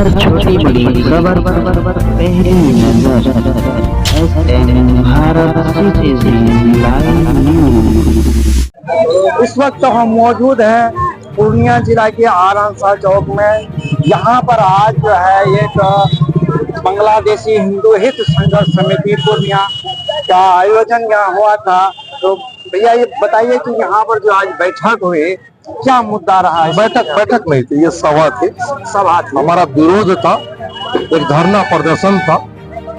हर छोटी बड़ी खबर पहली नजर SM Bharat citizen live news. इस वक्त हम मौजूद हैं पूर्णिया जिला के आरंसा चौक में। यहाँ पर आज जो है एक बांग्लादेशी हिंदू हित संघर्ष समिति पूर्णिया का आयोजन यहाँ हुआ था। तो भैया ये बताइए कि यहाँ पर जो आज बैठक हुई क्या मुद्दा रहा है? बैठक नहीं थी, ये सभा थी। हमारा विरोध था, एक धरना प्रदर्शन था।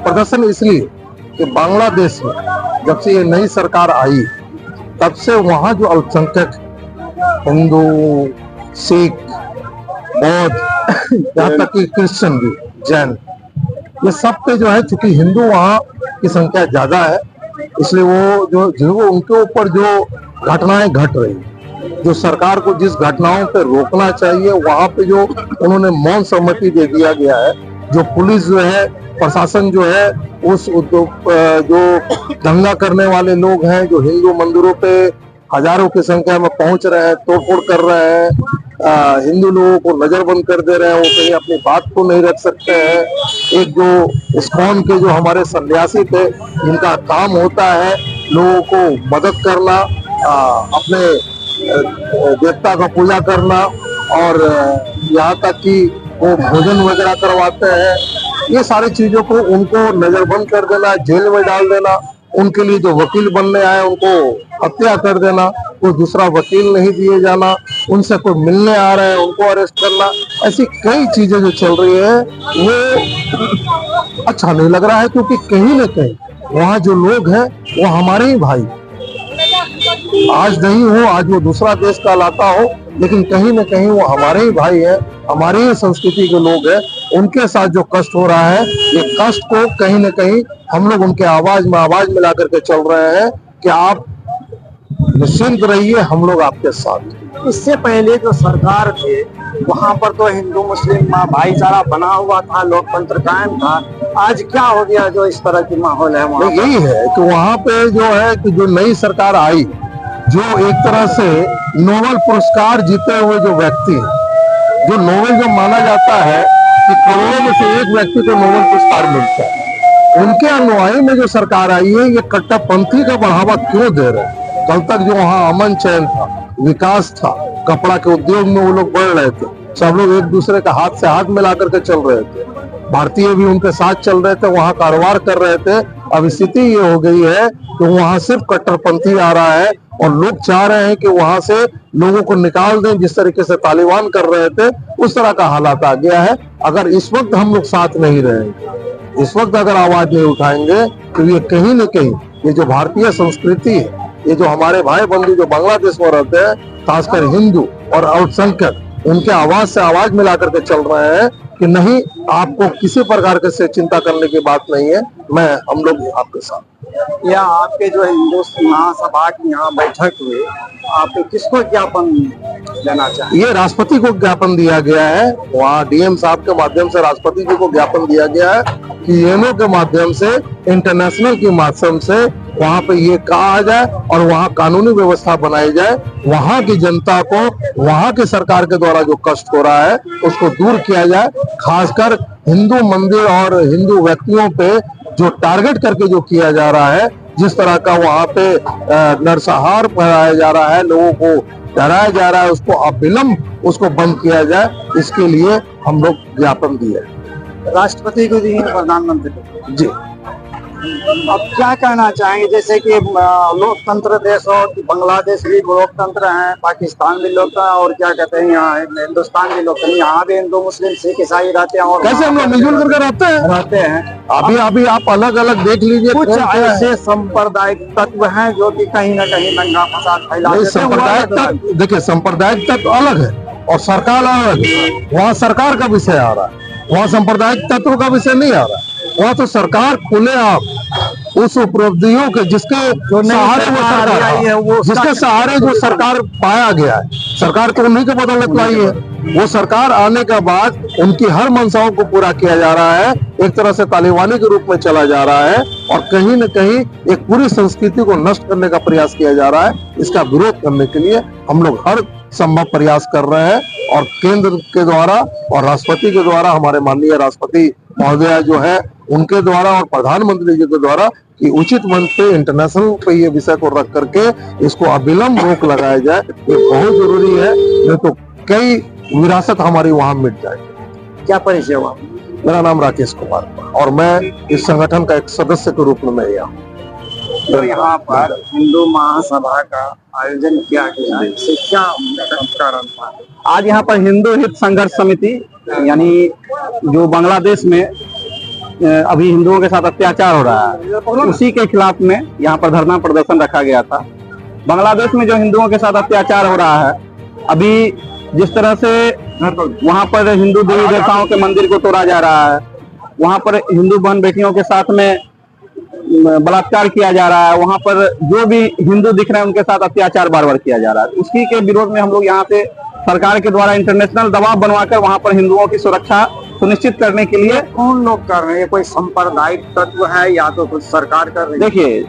प्रदर्शन इसलिए कि बांग्लादेश में जब से ये नई सरकार आई तब से वहाँ जो अल्पसंख्यक हिंदू, सिख, बौद्ध, यहाँ तक कि क्रिश्चियन भी, जैन, ये सब पे जो है, चूंकि हिंदू वहाँ की संख्या ज्यादा है, इसलिए वो जो उनके ऊपर जो घटनाएं घट रही, जो सरकार को जिस घटनाओं पे रोकना चाहिए वहां पे जो उन्होंने मौन सहमति दे दिया गया है। जो पुलिस जो है, प्रशासन जो है, उस जो दंगा करने वाले लोग हैं, जो हिंदू मंदिरों पे हजारों की संख्या में पहुंच रहे हैं, तोड़फोड़ कर रहे हैं, हिंदू लोगों को नजरबंद कर दे रहे हैं, वो कहीं अपनी बात को नहीं रख सकते हैं। एक जो इस्कॉन के जो हमारे सन्यासी थे, जिनका काम होता है लोगों को मदद करना, अपने देवता का पूजा करना, और यहाँ तक कि वो भोजन वगैरह करवाते हैं, ये सारी चीजों को उनको नजरबंद कर देना, जेल में डाल देना, उनके लिए जो वकील बनने आए उनको हत्या कर देना, कोई दूसरा वकील नहीं दिए जाना, उनसे कोई मिलने आ रहे हैं उनको अरेस्ट करना, ऐसी कई चीजें जो चल रही है वो अच्छा नहीं लग रहा है। क्योंकि कहीं ना कहीं वहाँ जो लोग हैं वो हमारे ही भाई, आज नहीं हो, आज वो दूसरा देश का लाता हो, लेकिन कहीं ना कहीं वो हमारे ही भाई है, हमारी ही संस्कृति के लोग हैं। उनके साथ जो कष्ट हो रहा है, ये कष्ट को कहीं ना कहीं हम लोग उनके आवाज में आवाज मिला करके चल रहे हैं कि आप निश्चिंत रहिए, हम लोग आपके साथ। इससे पहले जो सरकार थे वहाँ पर तो हिंदू मुस्लिम भाईचारा बना हुआ था, लोकतंत्र कायम था। आज क्या हो गया जो इस तरह की माहौल है वहाँ? यही है कि वहाँ पे जो है कि जो नई सरकार आई, जो एक तरह से नोबेल पुरस्कार जीते हुए जो व्यक्ति, जो नोबेल जो माना जाता है कि करोड़ों में से एक व्यक्ति को नोबेल पुरस्कार मिलता है, उनके अनुयायी में जो सरकार आई है, ये कट्टरपंथी का बढ़ावा क्यों दे रहे हैं? कल तक जो वहाँ अमन चैन था, विकास था, कपड़ा के उद्योग में वो लोग बढ़ रहे थे, सब लोग एक दूसरे का हाथ से हाथ मिला करके चल रहे थे, भारतीय भी उनके साथ चल रहे थे, वहाँ कारोबार कर रहे थे। अब स्थिति ये हो गई है कि वहाँ सिर्फ कट्टरपंथी आ रहा है और लोग चाह रहे हैं कि वहाँ से लोगों को निकाल दें। जिस तरीके से तालिबान कर रहे थे उस तरह का हालात आ गया है। अगर इस वक्त हम लोग साथ नहीं रहेंगे, इस वक्त अगर आवाज नहीं उठाएंगे, तो ये कहीं न कहीं ये जो भारतीय संस्कृति है, ये जो हमारे भाई बंधु जो बांग्लादेश में रहते हैं, खासकर हिंदू और अल्पसंख्यक, उनके आवाज से आवाज मिला करके चल रहे हैं कि नहीं, आपको किसी प्रकार के से चिंता करने की बात नहीं है, हम लोग आपके साथ। या आपके जो हिंदू महासभा की यहाँ बैठक हुई, आप किसको ज्ञापन देना चाहें? ये राष्ट्रपति को ज्ञापन दिया गया है, वहाँ डीएम साहब के माध्यम से राष्ट्रपति जी को ज्ञापन दिया गया है कि यूएनओ के माध्यम से, इंटरनेशनल के माध्यम से वहाँ पे ये कहा जाए और वहाँ कानूनी व्यवस्था बनाई जाए, वहाँ की जनता को वहाँ की सरकार के द्वारा जो कष्ट हो रहा है उसको दूर किया जाए। खासकर हिंदू मंदिर और हिंदू व्यक्तियों पे जो टारगेट करके जो किया जा रहा है, जिस तरह का वहाँ पे नरसंहार कराया जा रहा है, लोगों को डराया जा रहा है, उसको अविलंब उसको बंद किया जाए, इसके लिए हम लोग ज्ञापन दिए। राष्ट्रपति को दिए, प्रधानमंत्री को जी। अब क्या कहना चाहेंगे, जैसे कि लोकतंत्र देश हो, कि बांग्लादेश भी लोकतंत्र है, पाकिस्तान भी लोकतंत्र, और क्या कहते हैं यहाँ हिंदुस्तान भी लोकतंत्र, यहाँ भी हिंदू मुस्लिम सिख ईसाई रहते हैं, और कैसे हम लोग मिलजुल करके रहते हैं। अभी आप अलग अलग देख लीजिए, कुछ ऐसे सांप्रदायिक तत्व हैं जो कि कहीं ना कहीं दंगा फसाद फैला देते हैं। सांप्रदायिक तत्व, देखिए, सांप्रदायिक तत्व अलग है और सरकार अलग है। वहाँ सरकार का विषय आ रहा है, वहाँ सांप्रदायिक तत्व का विषय नहीं आ रहा है। वहाँ तो सरकार खुले आप उस उपलब्धियों के जिसके सहारे जो सरकार पाया गया है, सरकार तो उन्हीं के बदौलत लाई है। वो सरकार आने के बाद उनकी हर मंशाओं को पूरा किया जा रहा है, एक तरह से तालिबानी के रूप में चला जा रहा है, और कहीं न कहीं एक पूरी संस्कृति को नष्ट करने का प्रयास किया जा रहा है। इसका विरोध करने के लिए हम लोग हर संभव प्रयास कर रहे हैं और केंद्र के द्वारा और राष्ट्रपति के द्वारा, हमारे माननीय राष्ट्रपति महोदय जो है उनके द्वारा और प्रधानमंत्री जी के द्वारा कि उचित मंच पे इंटरनेशनल पे ये विषय को रख करके इसको अविलंब रोक लगाया जाए, ये बहुत जरूरी है। नहीं तो कई विरासत हमारी वहां मिट जाएगी। क्या परिचय हुआ? मेरा नाम राकेश कुमार और मैं इस संगठन का एक सदस्य के रूप में मैं यहाँ हूँ। तो यहाँ पर हिंदू महासभा का आयोजन किया गया है, इससे क्या कारण था? आज यहाँ पर हिंदू हित संघर्ष समिति यानी जो बांग्लादेश में अभी हिंदुओं के साथ अत्याचार हो रहा है, उसी के खिलाफ में यहाँ पर धरना प्रदर्शन रखा गया था। बांग्लादेश में जो हिंदुओं के साथ अत्याचार हो रहा है, अभी जिस तरह से वहाँ पर हिंदू देवी देवताओं के मंदिर को तोड़ा जा रहा है, वहाँ पर हिंदू बहन बेटियों के साथ में बलात्कार किया जा रहा है, वहाँ पर जो भी हिंदू दिख रहे हैं उनके साथ अत्याचार बार बार किया जा रहा है, उसी के विरोध में हम लोग यहाँ पे सरकार के द्वारा इंटरनेशनल दबाव बनवाकर वहाँ पर हिंदुओं की सुरक्षा सुनिश्चित करने के लिए। कौन लोग कर रहे हैं? कोई सांप्रदायिक तत्व है या तो कुछ सरकार कर रही है? देखिए,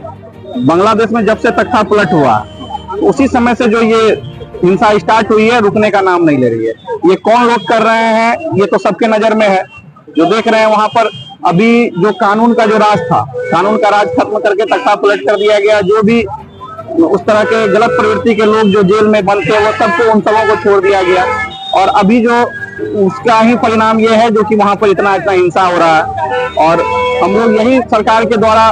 बांग्लादेश में जब से तख्ता पलट हुआ उसी समय से जो ये हिंसा स्टार्ट हुई है, रुकने का नाम नहीं ले रही है। ये कौन लोग कर रहे हैं ये तो सबके नजर में है, जो देख रहे हैं। वहां पर अभी जो कानून का जो राज था, कानून का राज खत्म करके तख्ता पलट कर दिया गया। जो भी उस तरह के गलत प्रवृत्ति के लोग जो जेल में बंद थे वो सबको उन सबों को छोड़ दिया गया। और अभी जो उसका ही परिणाम ये है जो कि वहां पर इतना हिंसा हो रहा है। और हम लोग यही सरकार के द्वारा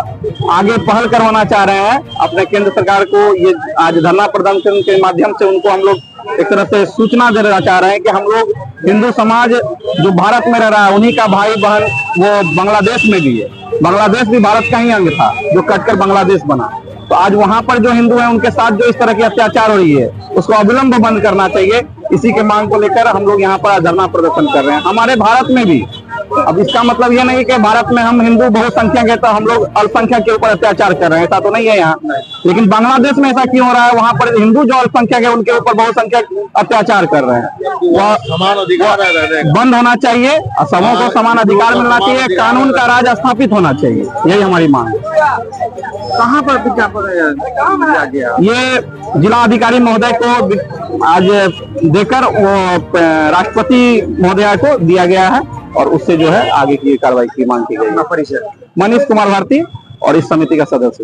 आगे पहल करवाना चाह रहे हैं अपने केंद्र सरकार को। ये आज धरना प्रदर्शन के माध्यम से उनको हम लोग एक तरह से सूचना देना चाह रहे हैं कि हम लोग हिंदू समाज जो भारत में रह रहा है उन्हीं का भाई बहन वो बांग्लादेश में भी है। बांग्लादेश भी भारत का ही अंग था जो कटकर बांग्लादेश बना। तो आज वहां पर जो हिंदू हैं उनके साथ जो इस तरह की अत्याचार हो रही है उसको अविलंब बंद करना चाहिए। इसी के मांग को लेकर हम लोग यहाँ पर धरना प्रदर्शन कर रहे हैं। हमारे भारत में भी, अब इसका मतलब ये नहीं कि भारत में हम हिंदू बहुसंख्यक है तो हम लोग अल्पसंख्यक के ऊपर अत्याचार कर रहे हैं, ऐसा तो नहीं है यहाँ। लेकिन बांग्लादेश में ऐसा क्यों हो रहा है? वहाँ पर हिंदू जो अल्पसंख्यक है उनके ऊपर बहुसंख्यक अत्याचार कर रहे हैं। वह समान अधिकार बंद होना चाहिए और सबों को समान अधिकार मिलना चाहिए, कानून का राज स्थापित होना चाहिए, यही हमारी मांग है। कहाँ पर विज्ञापन दिया गया? ये जिला अधिकारी महोदय को आज देकर वो राष्ट्रपति महोदय को दिया गया है और उससे जो है आगे की कार्रवाई की मांग की गई है। मनीष कुमार भारती और इस समिति का सदस्य।